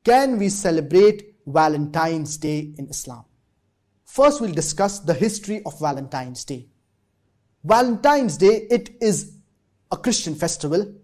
can we celebrate Valentine's Day in Islam? First, we'll discuss the history of Valentine's Day. Valentine's Day, it is a Christian festival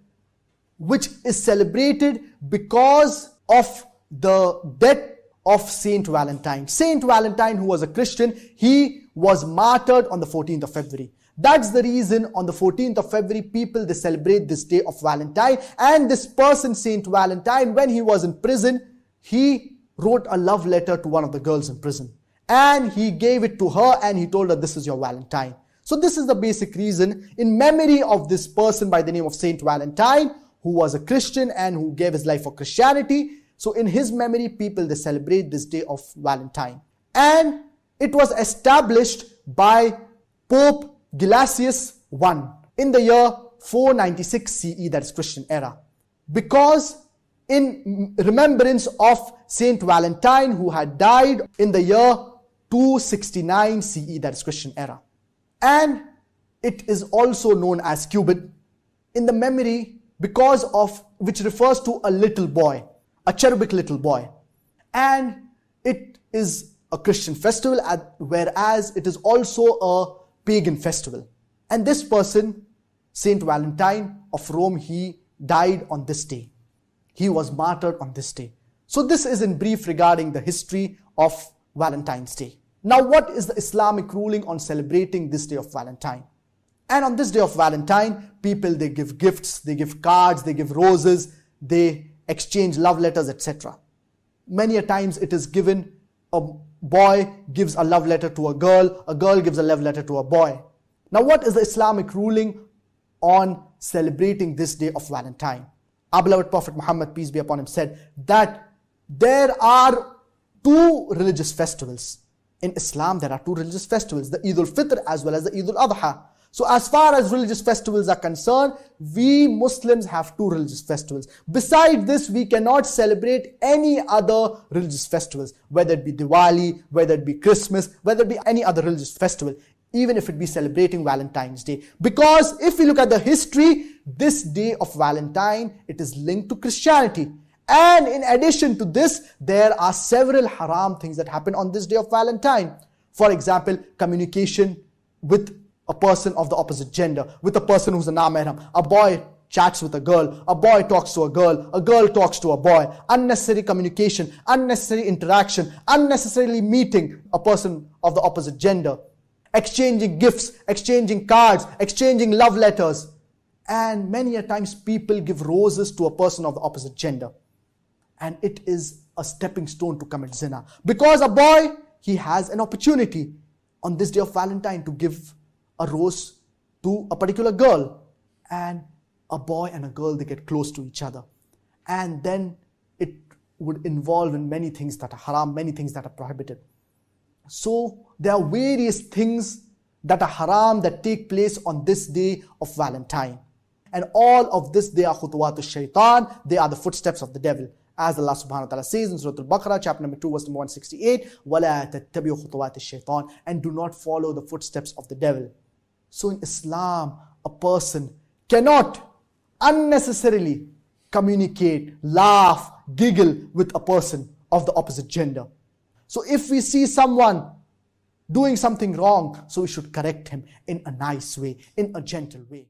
which is celebrated because of the death of Saint Valentine. Saint Valentine, who was a Christian, he was martyred on the 14th of February. That's the reason on the 14th of February, they celebrate this day of Valentine. And this person, Saint Valentine, when he was in prison, he wrote a love letter to one of the girls in prison. And he gave it to her and he told her, this is your Valentine. So this is the basic reason, in memory of this person by the name of Saint Valentine, who was a Christian and who gave his life for Christianity. So in his memory, they celebrate this day of Valentine. And it was established by Pope Gelasius I in the year 496 CE, that is Christian era. Because in remembrance of Saint Valentine, who had died in the year 269 CE, that is Christian era. And it is also known as Cubit in the memory because of which refers to a little boy, a cherubic little boy. And it is a Christian festival, whereas it is also a pagan festival. And this person, Saint Valentine of Rome, he died on this day. He was martyred on this day. So this is in brief regarding the history of Valentine's Day. Now, what is the Islamic ruling on celebrating this day of Valentine? And on this day of Valentine, they give gifts, they give cards, they give roses, they exchange love letters, etc. Many a times it is given, a boy gives a love letter to a girl gives a love letter to a boy. Now, what is the Islamic ruling on celebrating this day of Valentine? Our beloved Prophet Muhammad, peace be upon him, said that there are two religious festivals. In Islam, there are two religious festivals, the Eid al-Fitr as well as the Eid al-Adha. So as far as religious festivals are concerned, we Muslims have two religious festivals. Besides this, we cannot celebrate any other religious festivals, whether it be Diwali, whether it be Christmas, whether it be any other religious festival, even if it be celebrating Valentine's Day. Because if we look at the history, this day of Valentine, it is linked to Christianity. And in addition to this, there are several haram things that happen on this day of Valentine. For example, communication with a person of the opposite gender, with a person who's a na-mahram. A boy chats with a boy talks to a girl talks to a boy. Unnecessary communication, unnecessary interaction, unnecessarily meeting a person of the opposite gender. Exchanging gifts, exchanging cards, exchanging love letters. And many a times people give roses to a person of the opposite gender. And it is a stepping stone to commit zina. Because a boy, he has an opportunity on this day of Valentine to give a rose to a particular girl. And a boy and a girl, they get close to each other. And then it would involve in many things that are haram, many things that are prohibited. So there are various things that are haram that take place on this day of Valentine. And all of this, they are khutuwat al-shaytan, they are the footsteps of the devil. As Allah subhanahu wa ta'ala says in Surah Al-Baqarah, chapter number 2, verse number 168, وَلَا تَتَّبِعُوا خُطُوَاتِ الشَّيْطَانِ, and do not follow the footsteps of the devil. So in Islam, a person cannot unnecessarily communicate, laugh, giggle with a person of the opposite gender. So if we see someone doing something wrong, so we should correct him in a nice way, in a gentle way.